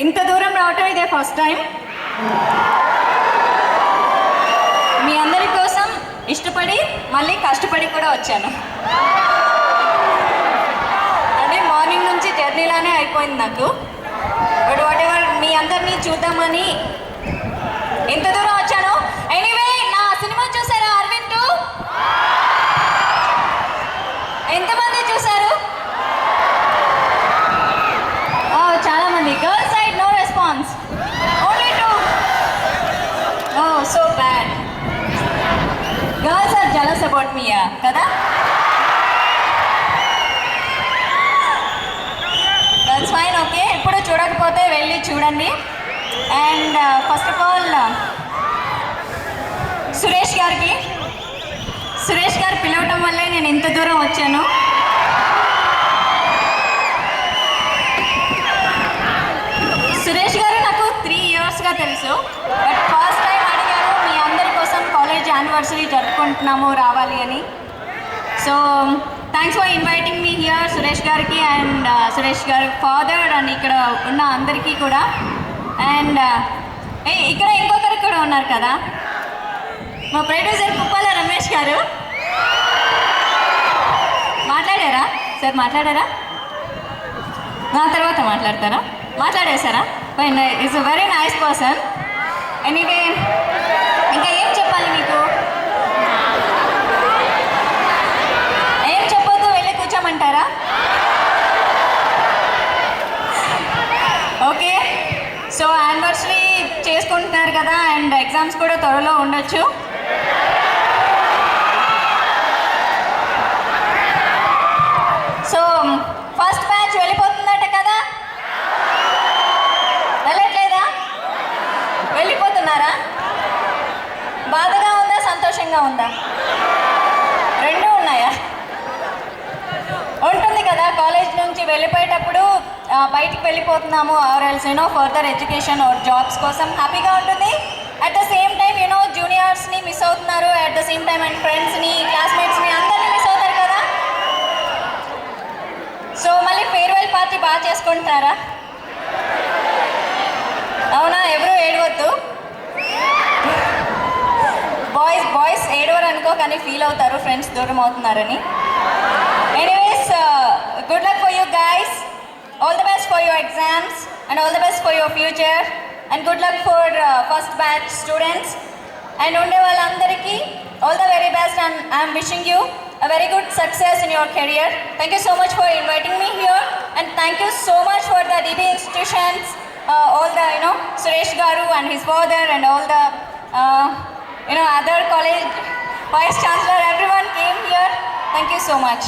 ఇంత దూరం రావటం ఇదే ఫస్ట్ టైం. మీ అందరి కోసం ఇష్టపడి మళ్ళీ కష్టపడి కూడా వచ్చాను. అంటే మార్నింగ్ నుంచి జర్నీలానే అయిపోయింది నాకు. బట్ వాట్ ఎవర్, మీ అందరినీ చూద్దామని ఎంత దూరం వచ్చాను. ఎనీవే, నా సినిమా చూసారా అరవింద్ 2? ఎంతమంది చూసారు? చాలా మంది. Girls side no response, only 2. Oh so bad. Girls are jealous about me కదా. That's fine, okay. ఎప్పుడు చూడకపోతే వెళ్ళి చూడండి. And first of all Suresh garu పిలవటం వల్లే నేను ఇంత దూరం వచ్చాను. సురేష్ గారు నాకు 3 ఇయర్స్గా తెలుసు. బట్ ఫస్ట్ టైం అడిగారు, మీ అందరి కోసం కాలేజ్ యానివర్సరీ జరుపుకుంటున్నాము రావాలి అని. So thanks for inviting me here, Suresh గారికి అండ్ సురేష్ గారి ఫాదర్ అండ్ ఇక్కడ ఉన్న అందరికీ కూడా. అండ్ ఇక్కడ ఇంకొకరికి కూడా ఉన్నారు కదా, మా ప్రొడ్యూసర్ కుప్పాల రమేష్ గారు. మాట్లాడారా సార్? మాట్లాడారా? నా తర్వాత మాట్లాడతారా? మాట్లాడేశారా? Is a very nice person. Anyway, ఇంకా ఏం చెప్పాలి మీకు? ఏం చెప్పొద్దు, వెళ్ళి కూర్చోమంటారా? ఓకే, సో యానివర్సరీ చేసుకుంటున్నారు కదా, అండ్ ఎగ్జామ్స్ కూడా త్వరలో ఉండొచ్చు. సో ఫస్ట్ బ్యాచ్ వెళ్ళిపోతుందట కదా, వెళ్ళట్లేదా? వెళ్ళిపోతున్నారా? బాధగా ఉందా, సంతోషంగా ఉందా? రెండూ ఉన్నాయా? ఉంటుంది కదా, కాలేజ్ నుంచి వెళ్ళిపోయేటప్పుడు బయటికి వెళ్ళిపోతున్నాము, or else further education or jobs కోసం హ్యాపీగా ఉంటుంది. అట్ ద సేమ్ టైం జూనియర్స్ని మిస్ అవుతున్నారు, at the same time and ఫ్రెండ్స్ని, క్లాస్మేట్స్ని అందరినీ మిస్ అవుతారు కదా. సో మళ్ళీ ఫేర్వెల్ పార్టీ బాగా చేసుకుంటున్నారా? అవునా? ఎవరు ఏడవద్దు. బాయ్స్ ఏడవరు అనుకో, కానీ ఫీల్ అవుతారు ఫ్రెండ్స్ దూరం అవుతున్నారని. Anyways, good luck for you guys. All the best for your exams and all the best for your future. And good luck for first batch students. And unde vallandariki all the very best, and I am wishing you a very good success in your career. Thank you so much for inviting me here, and thank you so much for the DB institutions, all the Suresh Garu and his father, and all the other college vice chancellor, everyone came here. Thank you so much.